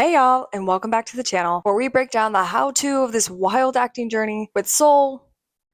Hey y'all, and welcome back to the channel where we break down the how-to of this wild acting journey with soul,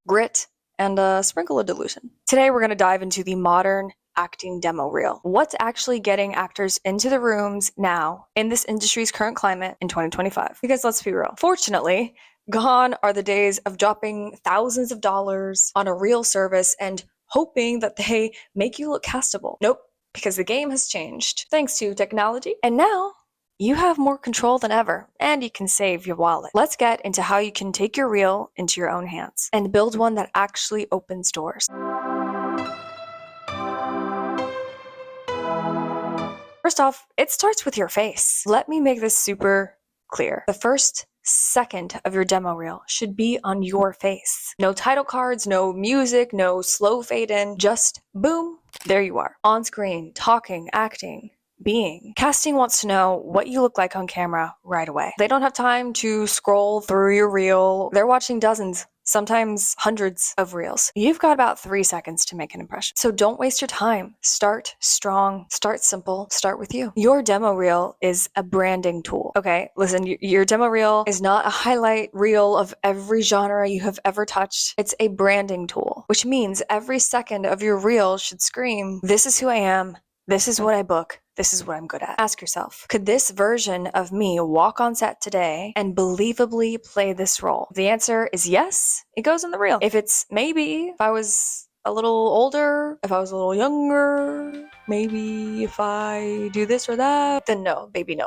grit, and a sprinkle of delusion. Today we're going to dive into the modern acting demo reel. What's actually getting actors into the rooms now in this industry's current climate in 2025? Because let's be real, fortunately, gone are the days of dropping thousands of dollars on a reel service and hoping that they make you look castable. Nope, because the game has changed thanks to technology, and now you have more control than ever, and you can save your wallet. Let's get into how you can take your reel into your own hands and build one that actually opens doors. First off, it starts with your face. Let me make this super clear. The first second of your demo reel should be on your face. No title cards, no music, no slow fade in, just boom, there you are. On screen, talking, acting, being. Casting wants to know what you look like on camera right away. They don't have time to scroll through your reel. They're watching dozens, sometimes hundreds of reels. You've got about 3 seconds to make an impression. So don't waste your time. Start strong, start simple, start with you. Your demo reel is a branding tool. Okay, listen, your demo reel is not a highlight reel of every genre you have ever touched. It's a branding tool, which means every second of your reel should scream, "This is who I am. This is what I book. This is what I'm good at." Ask yourself, could this version of me walk on set today and believably play this role? If the answer is yes, it goes in the reel. If it's maybe, if I was a little older, if I was a little younger, maybe if I do this or that, then no, baby, no.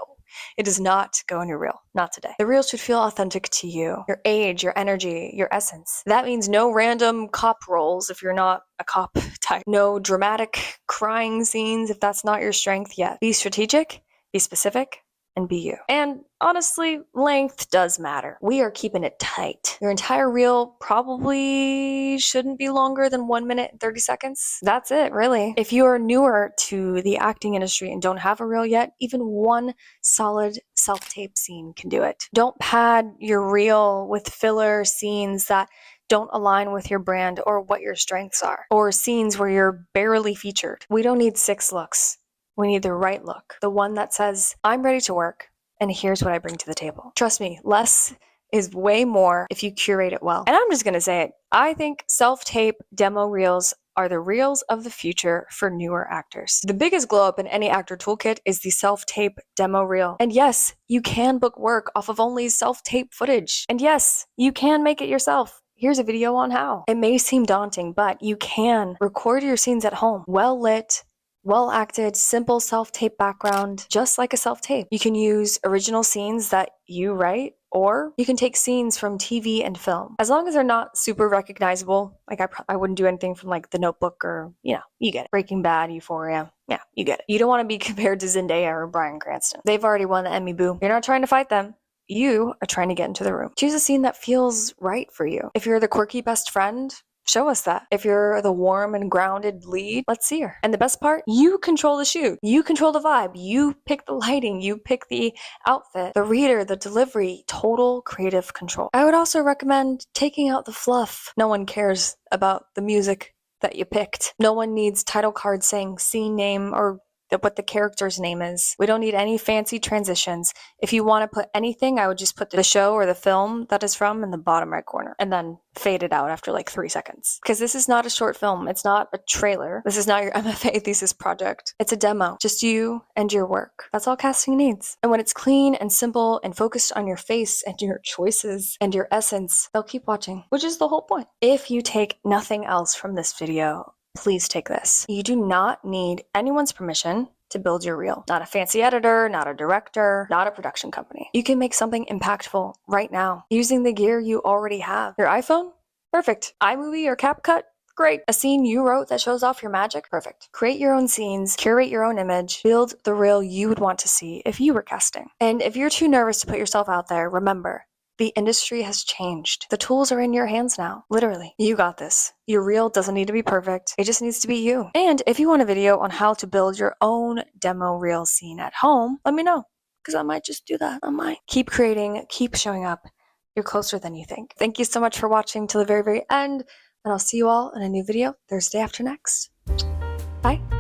It does not go in your reel. Not today. The reel should feel authentic to you. Your age, your energy, your essence. That means no random cop roles if you're not a cop type. No dramatic crying scenes if that's not your strength yet. Be strategic, be specific, and be you. And honestly, length does matter. We are keeping it tight. Your entire reel probably shouldn't be longer than 1 minute and 30 seconds. That's it, really. If you are newer to the acting industry and don't have a reel yet, even one solid self-tape scene can do it. Don't pad your reel with filler scenes that don't align with your brand or what your strengths are, or scenes where you're barely featured. We don't need 6 looks. We need the right look, the one that says, "I'm ready to work, and here's what I bring to the table." Trust me, less is way more if you curate it well. And I'm just gonna say it, I think self-tape demo reels are the reels of the future for newer actors. The biggest glow up in any actor toolkit is the self-tape demo reel. And yes, you can book work off of only self-tape footage. And yes, you can make it yourself. Here's a video on how. It may seem daunting, but you can record your scenes at home, well lit, well acted, simple self-tape background, just like a self-tape. You can use original scenes that you write, or you can take scenes from TV and film. As long as they're not super recognizable, like I wouldn't do anything from like The Notebook or, you get it. Breaking Bad, Euphoria. Yeah, you get it. You don't want to be compared to Zendaya or Bryan Cranston. They've already won the Emmy, boo. You're not trying to fight them. You are trying to get into the room. Choose a scene that feels right for you. If you're the quirky best friend, show us that. If you're the warm and grounded lead, let's see her. And the best part, you control the shoot. You control the vibe. You pick the lighting. You pick the outfit, the reader, the delivery, total creative control. I would also recommend taking out the fluff. No one cares about the music that you picked. No one needs title cards saying scene name or what the character's name is. We don't need any fancy transitions. If you want to put anything, I would just put the show or the film that is from in the bottom right corner and then fade it out after like 3 seconds. Because this is not a short film. It's not a trailer. This is not your MFA thesis project. It's a demo. Just you and your work. That's all casting needs. And when it's clean and simple and focused on your face and your choices and your essence, they'll keep watching, which is the whole point. If you take nothing else from this video, please take this. You do not need anyone's permission to build your reel. Not a fancy editor, not a director, not a production company. You can make something impactful right now using the gear you already have. Your iPhone? Perfect. iMovie or CapCut? Great. A scene you wrote that shows off your magic? Perfect. Create your own scenes, curate your own image, build the reel you would want to see if you were casting. And if you're too nervous to put yourself out there, remember, the industry has changed. The tools are in your hands now. Literally. You got this. Your reel doesn't need to be perfect. It just needs to be you. And if you want a video on how to build your own demo reel scene at home, let me know, because I might just do that. I might. Keep creating, keep showing up. You're closer than you think. Thank you so much for watching till the very, very end, and I'll see you all in a new video Thursday after next. Bye.